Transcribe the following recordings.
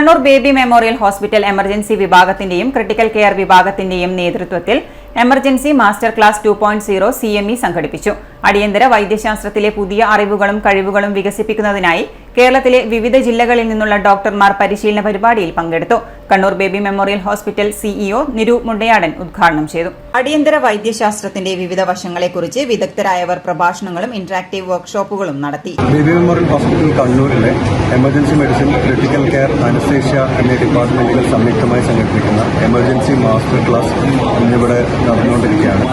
Kannur baby memorial hospital emergency വിഭാഗത്തിന്റെയും critical care വിഭാഗത്തിന്റെയും നേതൃത്വത്തിൽ എമർജൻസി മാസ്റ്റർ ക്ലാസ് 2.0 CME സംഘടിപ്പിച്ചു. അടിയന്തര വൈദ്യശാസ്ത്രത്തിലെ പുതിയ അറിവുകളും കഴിവുകളും വികസിപ്പിക്കുന്നതിനായി കേരളത്തിലെ വിവിധ ജില്ലകളിൽ നിന്നുള്ള ഡോക്ടർമാർ പരിശീലന പരിപാടിയിൽ പങ്കെടുത്തു. Kannur baby memorial hospital CEO Niru Mundayadan ഉദ്ഘാടനം ചെയ്തു. അടിയന്തര വൈദ്യശാസ്ത്രത്തിന്റെ വിവിധ വശങ്ങളെക്കുറിച്ച് വിദഗ്ധരായവർ പ്രഭാഷണങ്ങളും ഇന്ററാക്ടീവ് വർക്ക്ഷോപ്പുകളും നടത്തി. ബേബി മെമ്മോറിയൽ ഹോസ്പിറ്റൽ കണ്ണൂരിലെ emergency medicine, critical care, anaesthesia എന്നീ ഡിപ്പാർട്ട്മെന്റുകൾ സംയുക്തമായി സംഘടിപ്പിക്കുന്ന എമർജൻസി മാസ്റ്റർ ക്ലാസ് ഇന്നിവിടെ നടന്നുകൊണ്ടിരിക്കുകയാണ്.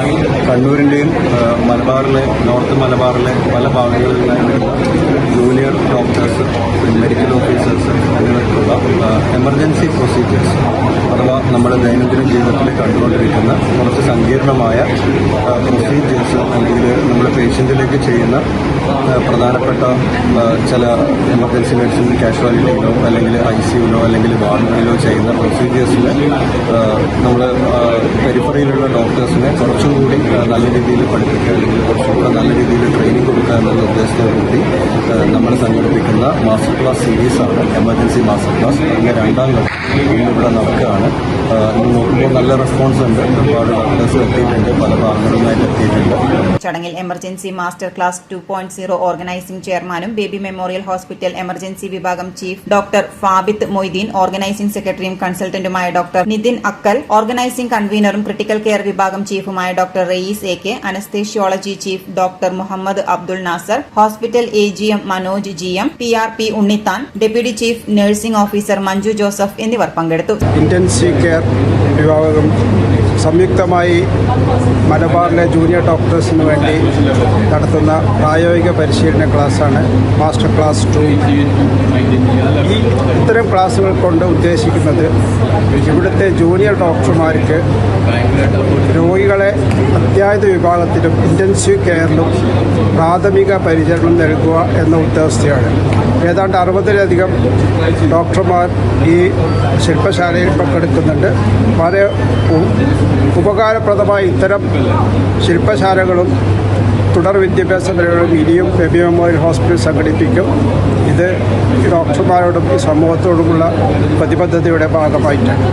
കണ്ണൂരിന്റെയും മലബാറിലെ നോർത്ത് മലബാറിലെ പല ഭാഗങ്ങളിൽ നിന്നുള്ള ജൂനിയർ ഡോക്ടേഴ്സ്, മെഡിക്കൽ ഓഫീസേഴ്സ് എന്നിവർക്കുള്ള എമർജൻസി പ്രൊസീജിയേഴ്സ് അഥവാ നമ്മുടെ ദൈനംദിന ജീവിതത്തിൽ കണ്ടുകൊണ്ടിരിക്കുന്ന കുറച്ച് സങ്കീർണമായ പ്രൊസീജിയേഴ്സ് അല്ലെങ്കിൽ നമ്മൾ പേഷ്യന്റിലേക്ക് ചെയ്യുന്ന പ്രധാനപ്പെട്ട ചില എമർജൻസി മെഡിസിൻ കാഷ്വാലിറ്റിയിലോ അല്ലെങ്കിൽ ICUലോ അല്ലെങ്കിൽ വാർഡിലോ ചെയ്യുന്ന പ്രൊസീജിയേഴ്സിൽ നമ്മൾ പെരിഫറിയിലുള്ള ഡോക്ടേഴ്സിനെ കുറച്ചും കൂടി നല്ല രീതിയിൽ പഠിപ്പിക്കുക അല്ലെങ്കിൽ കുറച്ചും കൂടെ നല്ല രീതിയിൽ ട്രെയിനിങ് കൊടുക്കുക എന്നുള്ള ഉദ്ദേശത്തോടുകൂടി നമ്മൾ സംഘടിപ്പിക്കുന്ന മാസ്റ്റർ ക്ലാസ് സീരീസാണ് എമർജൻസി മാസ്റ്റർ ക്ലാസ്. അതിൻ്റെ രണ്ടാം ഘട്ടം ഇന്നിവിടെ നടക്കുകയാണ്. ഇന്ന് നോക്കുമ്പോൾ നല്ല റെസ്പോൺസ് ഉണ്ട്. ഒരുപാട് ഡോക്ടേഴ്സ് എത്തിയിട്ടുണ്ട്, പല ഭാഗങ്ങളിലായിട്ട് എത്തിയിട്ടുണ്ട്. ചടങ്ങിൽ എമർജൻസി മാസ്റ്റർ ക്ലാസ് 2.0 ഓർഗനൈസിംഗ് ചെയർമാനും ബേബി മെമ്മോറിയൽ ഹോസ്പിറ്റൽ എമർജൻസി വിഭാഗം chief doctor Fabith Moideen, organising സെക്രട്ടറിയും കൺസൾട്ടന്റുമായ ഡോക്ടർ നിതിൻ അക്കൽ, ഓർഗനൈസിംഗ് കൺവീനറും ക്രിട്ടിക്കൽ കെയർ വിഭാഗം ചീഫുമായ doctor Rayees AK, anaesthesiology chief doctor Muhammad Abdul Nasser, hospital AGM Manoj GM, PRP Unnithan, deputy chief nursing officer Manju Joseph എന്നിവർ പങ്കെടുത്തു. ഇന്റൻസീവ് കെയർ വിഭാഗം സംയുക്തമായി മലബാറിലെ ജൂനിയർ ഡോക്ടേഴ്സിന് വേണ്ടി നടത്തുന്ന പ്രായോഗിക പരിശീലന ക്ലാസ്സാണ് മാസ്റ്റർ ക്ലാസ് 2. ഇത്തരം ക്ലാസ്സുകൾ കൊണ്ട് ഉദ്ദേശിക്കുന്നത് ഇവിടുത്തെ ജൂനിയർ ഡോക്ടർമാർക്ക് രോഗികളെ അത്യാഹിത വിഭാഗത്തിലും ഇൻറ്റൻസീവ് കെയറിലും പ്രാഥമിക പരിചരണം നൽകുക എന്ന ഉദ്ദേശത്തെയാണ്. ഏതാണ്ട് 60-ലധികം ഡോക്ടർമാർ ഈ ശില്പശാലയിൽ പങ്കെടുക്കുന്നുണ്ട്. വളരെ ഉപകാരപ്രദമായ ഇത്തരം ശില്പശാലകളും തുടർ വിദ്യാഭ്യാസ പരിപാടികളും ഇനിയും ബേബി മെമ്മോറിയൽ ഹോസ്പിറ്റൽ സംഘടിപ്പിക്കും. ഇത് ഡോക്ടർമാരോടും ഈ സമൂഹത്തോടുമുള്ള പ്രതിബദ്ധതയുടെ ഭാഗമായിട്ടാണ്.